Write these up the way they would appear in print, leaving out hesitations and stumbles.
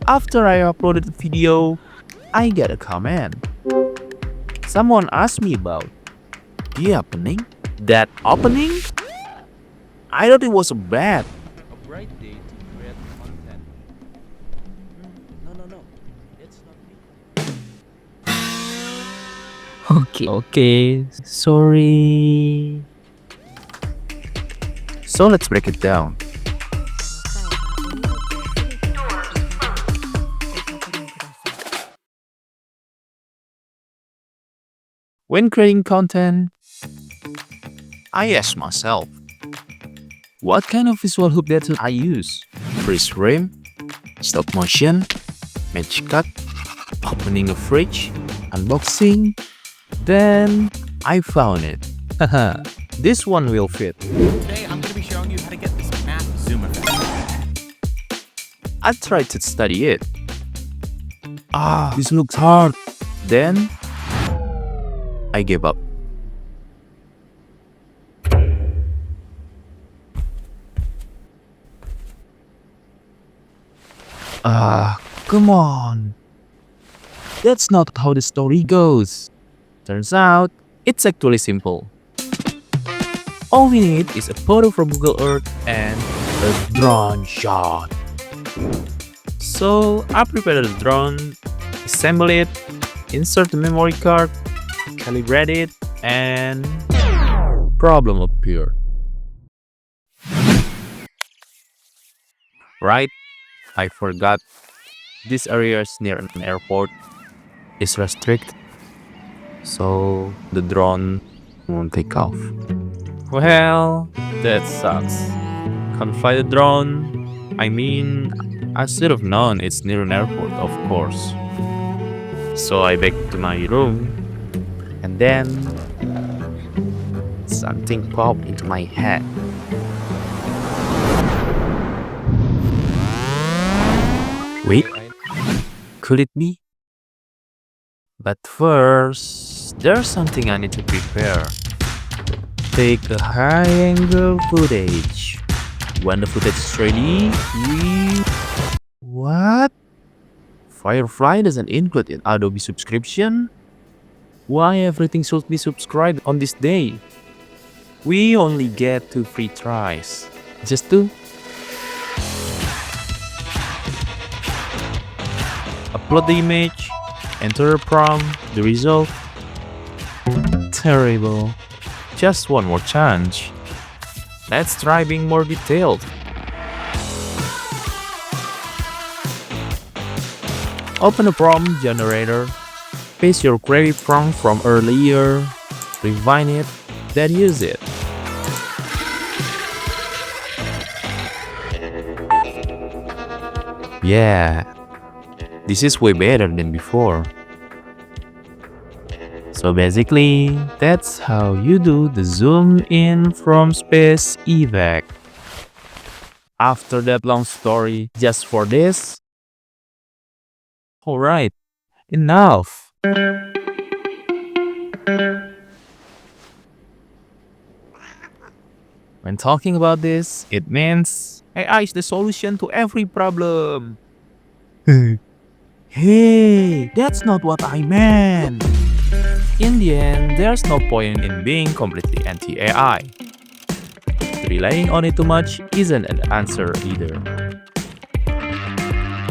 After I uploaded the video, I get a comment. Someone asked me about the opening. That opening? I thought it was a bad. A bright day to create content. No. It's not me. Okay. Sorry. So let's break it down. When creating content, I ask myself, what kind of visual hook data I use? Freeze frame, stop motion, magic cut, opening a fridge, unboxing. Then I found it. Haha, this one will fit. Today I'm going to be showing you how to get this math zoom effect. I tried to study it. This looks hard. Then I gave up. Come on. That's not how the story goes. Turns out, it's actually simple. All we need is a photo from Google Earth and a drone shot. So I prepared the drone, assemble it, insert the memory card, calibrate it, and problem appeared. Right? I forgot this area is near an airport is restricted, so the drone won't take off. Well, that sucks. Can't fly the drone. I mean, I should have known it's near an airport, of course. So I back to my room, and then something popped into my head. Wait, could it be? But first, there's something I need to prepare. Take a high-angle footage. When the footage is ready, What? Firefly doesn't include an Adobe subscription? Why everything should be subscribed on this day? We only get 2 free tries. Just 2? Upload the image, enter a prompt, the result. Terrible. Just one more chance. Let's try being more detailed. Open a prompt generator. Paste your query prompt from earlier. Refine it, then use it. Yeah. This is way better than before. So basically, that's how you do the zoom in from space evac. After that long story just for this? Alright, enough. When talking about this, it means AI is the solution to every problem. Hey, that's not what I meant. In the end, there's no point in being completely anti-AI. Relying on it too much isn't an answer either.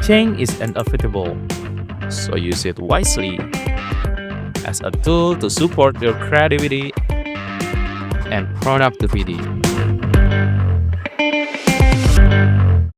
Change is inevitable, so use it wisely as a tool to support your creativity and productivity.